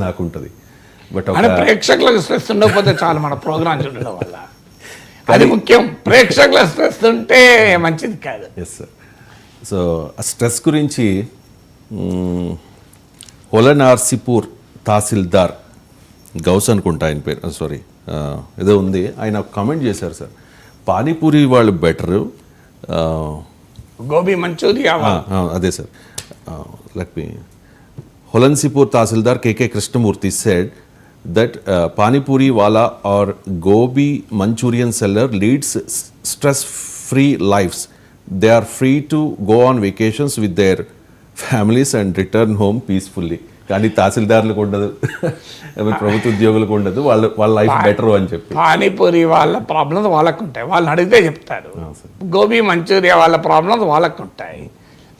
నాకుంటుంది. But ప్రేక్షకులకు stress ఉండకపోతే చాలు మన ప్రోగ్రామ్ చూడడం వల్ల. అది ముఖ్యం. ప్రేక్షకుల స్ట్రెస్ ఉంటే మంచిది కాదు. Yes sir. సో ఆ స్ట్రెస్ గురించి హోలనార్సిపూర్ తహసీల్దార్ గౌస్ అనుకుంటా ఆయన పేరు, సారీ ఏదో ఉంది, ఆయన కామెంట్ చేశారు సార్, పానీపూరి వాళ్ళు బెటరు, గోబీ మంచూరియా అదే sir. Let me Holansipoor Tahsildar K.K. Krishnamurthy said that Panipuri wala or Gobi Manchurian seller leads stress-free lives. They are free to go on vacations with their families and return home peacefully. కానీ తహసీల్దార్లకు ఉండదు, ప్రభుత్వ ఉద్యోగులకు ఉండదు, వాళ్ళ life better అని చెప్పి. పానీపూరి వాళ్ళ problems వాళ్ళకు ఉంటాయి, వాళ్ళని అడిగితే చెప్తారు. గోబీ మంచూరియా వాళ్ళ ప్రాబ్లమ్స్ వాళ్ళకు ఉంటాయి.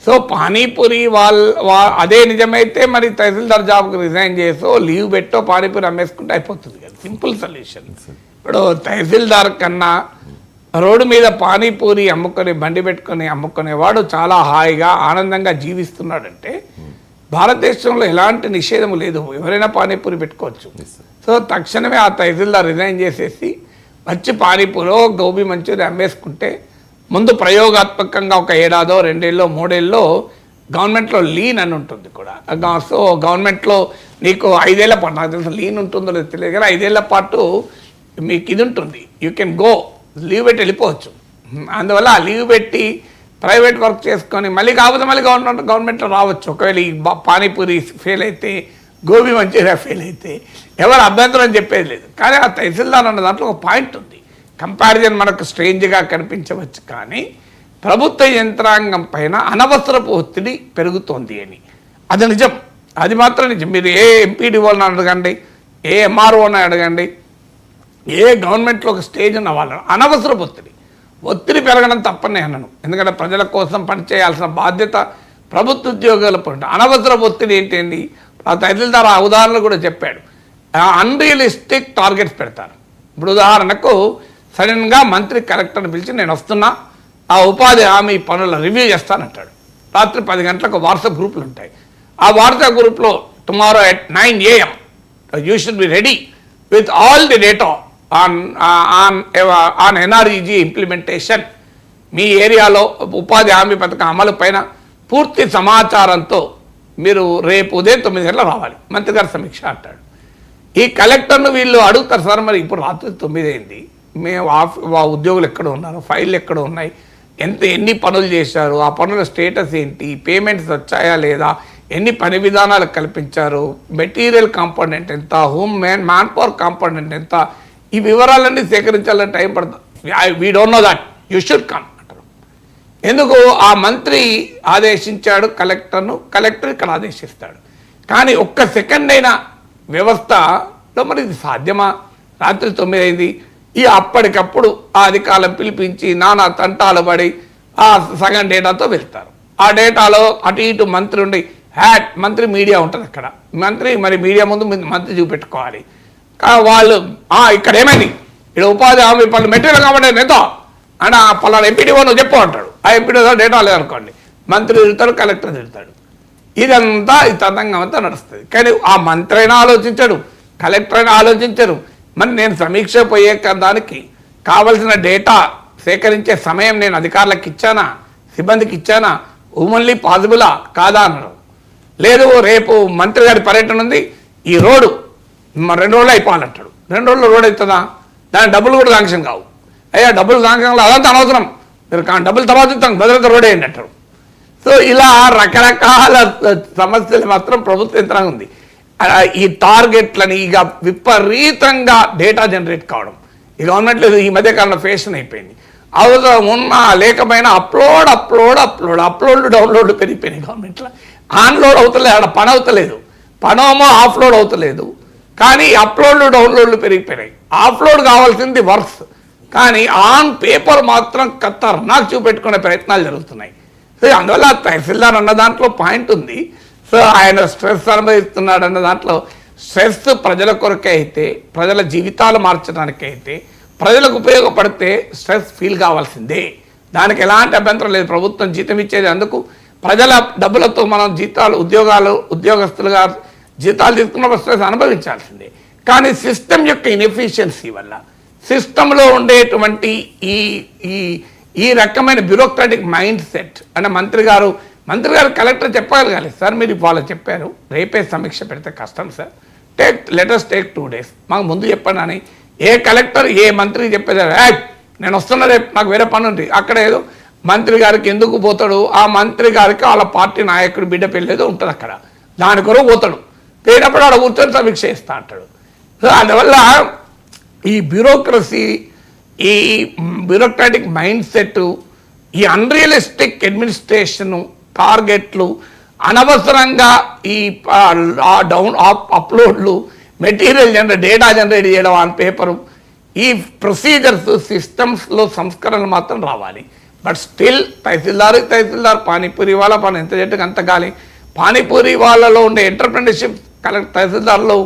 సో పానీపూరి అదే నిజమైతే మరి తహసీల్దార్ జాబ్కి రిజైన్ చేసో లీవ్ పెట్టో పానీపూరి అమ్మేసుకుంటే అయిపోతుంది కదా, సింపుల్ సొల్యూషన్. ఇప్పుడు తహసీల్దార్ కన్నా రోడ్డు మీద పానీపూరి అమ్ముకొని బండి పెట్టుకొని అమ్ముకునేవాడు చాలా హాయిగా ఆనందంగా జీవిస్తున్నాడంటే భారతదేశంలో ఎలాంటి నిషేధం లేదు, ఎవరైనా పానీపూరి పెట్టుకోవచ్చు. సో తక్షణమే ఆ తహసీల్దార్ రిజైన్ చేసేసి వచ్చి పానీపూరో గోబీ మంచూరియా అమ్మేసుకుంటే ముందు ప్రయోగాత్మకంగా ఒక ఏడాదో 2 ఏళ్ళో 3 ఏళ్ళలో గవర్నమెంట్లో లీన్ అని ఉంటుంది కూడా. సో గవర్నమెంట్లో నీకు 5 ఏళ్ల పాటు, నాకు తెలుసు లీన్ ఉంటుందో లేదు తెలియదు కానీ 5 ఏళ్ల పాటు మీకు ఇది ఉంటుంది, యూ కెన్ గో, లీవ్ పెట్టి వెళ్ళిపోవచ్చు. అందువల్ల ఆ లీవ్ పెట్టి ప్రైవేట్ వర్క్ చేసుకొని మళ్ళీ కాకపోతే మళ్ళీ గవర్నమెంట్లో రావచ్చు. ఒకవేళ ఈ పానీపూరి ఫెయిల్ అయితే, గోబీ మంచూరియా ఫెయిల్ అయితే ఎవరు అభ్యంతరం చెప్పేది లేదు. కానీ ఆ తహసీల్దార్ అన్న దాంట్లో ఒక పాయింట్ ఉంది. కంపారిజన్ మనకు స్ట్రేంజ్గా కనిపించవచ్చు కానీ ప్రభుత్వ యంత్రాంగం పైన అనవసరపు ఒత్తిడి పెరుగుతోంది అని, అది నిజం, అది మాత్రం నిజం. మీరు ఏ ఎంపీడీఓని అడగండి, ఏ ఎంఆర్ఓని అడగండి, ఏ గవర్నమెంట్లో ఒక స్టేజ్ ఉన్న వాళ్ళని అనవసరపు ఒత్తిడి పెరగడం తప్పనే అన్నాను. ఎందుకంటే ప్రజల కోసం పనిచేయాల్సిన బాధ్యత ప్రభుత్వ ఉద్యోగాలపై ఉంటుంది. అనవసరపు ఒత్తిడి ఏంటండి, ఆ తహసీల్దార్ ఆ ఉదాహరణలు కూడా చెప్పాడు. అన్రియలిస్టిక్ టార్గెట్స్ పెడతారు. ఇప్పుడు ఉదాహరణకు సడన్గా మంత్రి కలెక్టర్ని పిలిచి నేను వస్తున్నా, ఆ ఉపాధి హామీ పనుల రివ్యూ చేస్తానంటాడు. రాత్రి 10 గంటలకు వాట్సాప్ గ్రూపులు ఉంటాయి. ఆ వాట్సాప్ గ్రూప్లో tomorrow at 9 AM you should be ready with all the data on NREG implementation. మీ ఏరియాలో ఉపాధి హామీ పథకం అమలు పైన పూర్తి సమాచారంతో మీరు రేపు ఉదయం 9 గంటలకు రావాలి, మంత్రి గారి సమీక్ష అంటాడు. ఈ కలెక్టర్ను వీళ్ళు అడుగుతారు, సార్ మరి ఇప్పుడు రాత్రి 9 అయింది, మేము ఉద్యోగులు ఎక్కడ ఉన్నారు, ఫైళ్ళు ఎక్కడ ఉన్నాయి, ఎన్ని పనులు చేశారు, ఆ పనుల స్టేటస్ ఏంటి, పేమెంట్స్ వచ్చాయా లేదా, ఎన్ని పని విధానాలు కల్పించారు, మెటీరియల్ కాంపోనెంట్ ఎంత, మ్యాన్ పవర్ కాంపోనెంట్ ఎంత, ఈ వివరాలన్నీ సేకరించాలని టైం పడుతుంది. We don't know that, you should come అంటారు. ఎందుకు ఆ మంత్రి ఆదేశించాడు కలెక్టర్ను, కలెక్టర్ ఇక్కడ ఆదేశిస్తాడు. కానీ ఒక్క సెకండ్ అయినా వ్యవస్థలో మరి ఇది సాధ్యమా? రాత్రి 9 అయింది, ఈ అప్పటికప్పుడు ఆ అధికారులను పిలిపించి నానా తంటాలు పడి ఆ సగం డేటాతో వెళ్తారు. ఆ డేటాలో అటు ఇటు మంత్రి ఉండి మంత్రి మీడియా ఉంటుంది అక్కడ, మంత్రి మరి మీడియా ముందు మంత్రి చూపెట్టుకోవాలి. వాళ్ళు ఇక్కడ ఏమైంది, ఇక్కడ ఉపాధి హామీ పనులు మెటీరియల్ కాబట్టి ఎంతో అని ఆ పలానా ఎంపీడీఓ నువ్వు చెప్పు అంటాడు. ఆ ఎంపీడీఓ డేటా లేదనుకోండి, మంత్రి తిడతాడు, కలెక్టర్ తిడతాడు. ఇదంతా ఈ తతంగం అంతా నడుస్తుంది. కానీ ఆ మంత్రి అయినా ఆలోచించడు, కలెక్టర్ అయినా ఆలోచించరు. మరి నేను సమీక్ష పోయే దానికి కావలసిన డేటా సేకరించే సమయం నేను అధికారులకు ఇచ్చానా, సిబ్బందికి ఇచ్చానా, ఓన్లీ పాసిబులా కాదా అన్నారు. లేదు రేపు మంత్రి గారి పర్యటన ఉంది, ఈ రోడ్డు 2 రోజులు అయిపోవాలంటాడు. 2 రోజుల్లో రోడ్ అవుతుందా? దాని డబ్బులు కూడా శాంక్షన్ కావు. అయ్యా డబ్బులు శాంక్షన్ అదంతా అనవసరం, మీరు డబ్బులు తర్వాత ఇస్తాం, భద్రత రోడ్ వేయండి అంటారు. సో ఇలా రకరకాల సమస్యలు మాత్రం ప్రభుత్వ యంత్రాంగం ఉంది. ఈ టార్గెట్లని ఇక విపరీతంగా డేటా జనరేట్ కావడం ఈ గవర్నమెంట్లో ఈ మధ్యకాలంలో ఫ్యాషన్ అయిపోయింది. అవసరం ఉన్నా లేకపోయినా అప్లోడ్ డౌన్లోడ్ పెరిగిపోయినాయి గవర్నమెంట్లో. ఆన్లోడ్ అవుతలేదు, ఆడ పని అవుతలేదు, పనేమో ఆఫ్లోడ్ అవుతలేదు. కానీ అప్లోడ్లు డౌన్లోడ్లు పెరిగిపోయినాయి. ఆఫ్లోడ్ కావాల్సింది వర్క్స్, కానీ ఆన్ పేపర్ మాత్రం ఖతర్నాక్ చూపెట్టుకునే ప్రయత్నాలు జరుగుతున్నాయి. సో అందువల్ల తహసీల్దార్ అన్న దాంట్లో పాయింట్ ఉంది. సో ఆయన స్ట్రెస్ అనుభవిస్తున్నాడు అన్న దాంట్లో స్ట్రెస్ ప్రజల కొరకే అయితే, ప్రజల జీవితాలు మార్చడానికి అయితే, ప్రజలకు ఉపయోగపడితే స్ట్రెస్ ఫీల్ కావాల్సిందే, దానికి ఎలాంటి అభ్యంతరం లేదు. ప్రభుత్వం జీతం ఇచ్చేది అందుకు, ప్రజల డబ్బులతో మనం జీతాలు ఉద్యోగస్తులుగా జీతాలు తీసుకున్న స్ట్రెస్ అనుభవించాల్సిందే. కానీ సిస్టమ్ యొక్క ఇన్ఎఫిషియన్సీ వల్ల, సిస్టంలో ఉండేటువంటి ఈ ఈ ఈ రకమైన బ్యూరోక్రాటిక్ మైండ్ సెట్ అంటే మంత్రి గారు కలెక్టర్ చెప్పగలగాలి, సార్ మీరు ఇవాళ చెప్పారు రేపే సమీక్ష పెడితే కష్టం సార్, లెటర్స్ టేక్ 2 days, మాకు ముందు చెప్పండి అని ఏ కలెక్టర్ ఏ మంత్రికి చెప్పేది, నేను వస్తున్నా రేపు నాకు వేరే పని ఉంది, అక్కడ ఏదో మంత్రి గారికి ఎందుకు పోతాడు, ఆ మంత్రి గారికి వాళ్ళ పార్టీ నాయకుడు బిడ్డ పెళ్ళి ఏదో ఉంటుంది అక్కడ, దాని కొరకు పోతాడు, పోయినప్పుడు ఆడ కూర్చొని సమీక్ష చేస్తా అంటాడు. సో అందువల్ల ఈ బ్యూరోక్రసీ, ఈ బ్యూరోక్రాటిక్ మైండ్ సెట్, ఈ అన్రియలిస్టిక్ అడ్మినిస్ట్రేషను, టార్గెట్లు, అనవసరంగా ఈ అప్లోడ్లు, మెటీరియల్ డేటా జనరేట్ చేయడం ఆన్ పేపరు, ఈ ప్రొసీజర్స్ సిస్టమ్స్లో సంస్కరణలు మాత్రం రావాలి. బట్ స్టిల్ తహసీల్దార్ పానీపూరి వాళ్ళ పని ఎంత చెట్టుకు అంత గాలి. పానీపూరి వాళ్ళలో ఉండే ఎంటర్ప్రెన్యూర్షిప్ తహసీల్దార్లో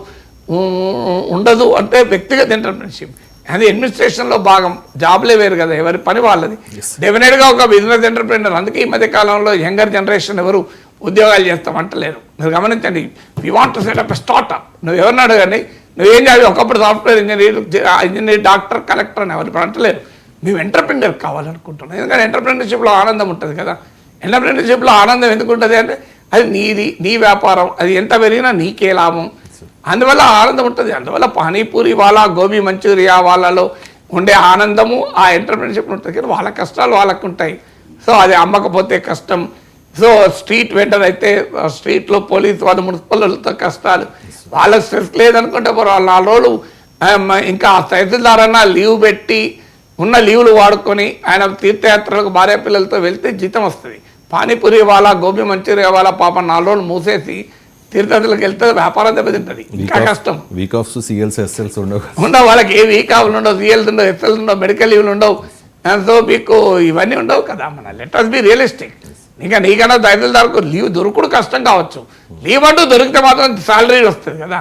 ఉండదు అంటే వ్యక్తిగత ఎంటర్ప్రెన్యూర్షిప్, అది అడ్మినిస్ట్రేషన్లో భాగం, జాబ్లే వేరు కదా, ఎవరి పని వాళ్ళది. డెఫినెట్గా ఒక బిజినెస్ ఎంటర్ప్రెన్యూర్. అందుకే ఈ మధ్య కాలంలో యంగర్ జనరేషన్ ఎవరు ఉద్యోగాలు చేస్తామంటలేరు. మీరు గమనించండి, we want to set up a startup. నువ్వు ఎవరిని అడగండి, నువ్వేం చేయాలి, ఒకప్పుడు సాఫ్ట్వేర్ ఇంజనీర్, డాక్టర్, కలెక్టర్ అని ఎవరు అంటలేరు. మేము ఎంటర్ప్రెన్యూర్ కావాలనుకుంటున్నాం. ఎందుకంటే ఎంటర్ప్రెన్యూర్షిప్లో ఆనందం ఉంటుంది కదా. ఎంటర్ప్రెన్యూర్షిప్లో ఆనందం ఎందుకు ఉంటుంది అంటే అది నీ వ్యాపారం, అది ఎంత పెరిగినా నీకే లాభం, అందువల్ల ఆనందం ఉంటుంది. అందువల్ల పానీపూరి వాళ్ళ, గోబీ మంచూరియా వాళ్ళలో ఉండే ఆనందము ఆ ఎంటర్ప్రెన్యూర్షిప్ ఉంటుంది. కానీ వాళ్ళ కష్టాలు వాళ్ళకు ఉంటాయి. సో అది అమ్మకపోతే కష్టం. సో స్ట్రీట్ వెండర్ అయితే స్ట్రీట్లో పోలీసు వాళ్ళు, మున్సిపల్ వాళ్ళతో కష్టాలు, వాళ్ళకి స్ట్రెస్ లేదనుకుంటే వాళ్ళు 4 రోజులు ఇంకా తహసీల్దార్ అన్న లీవ్ పెట్టి ఉన్న లీవులు వాడుకొని ఆయన తీర్థయాత్రలకు భార్య పిల్లలతో వెళ్తే జీతం వస్తుంది. పానీపూరి వాళ్ళ, గోబీ మంచూరియా వాళ్ళ పాపం 4 రోజులు మూసేసి తీర్థయాత్రలకు వెళ్తే వ్యాపారం దెబ్బతింటుంది, ఇంకా కష్టం. వీక్ ఆఫ్స్ సిఎల్స్ ఎస్ఎల్స్ ఉండవు వాళ్ళకి, ఏ వీక్ ఆఫ్లు ఉండవు, సిఎల్స్ ఉండవు, ఎస్ఎల్స్ ఉండవు, మెడికల్ లీవ్లు ఉండవు. సో మీకు ఇవన్నీ ఉండవు కదా. మన లెట్ us బి రియలిస్టిక్. ఇంకా నీకన్నా తహసీల్దార్కు లీవ్ దొరుకుడు కష్టం కావచ్చు, లీవ్ అంటూ దొరికితే మాత్రం శాలరీ వస్తుంది కదా.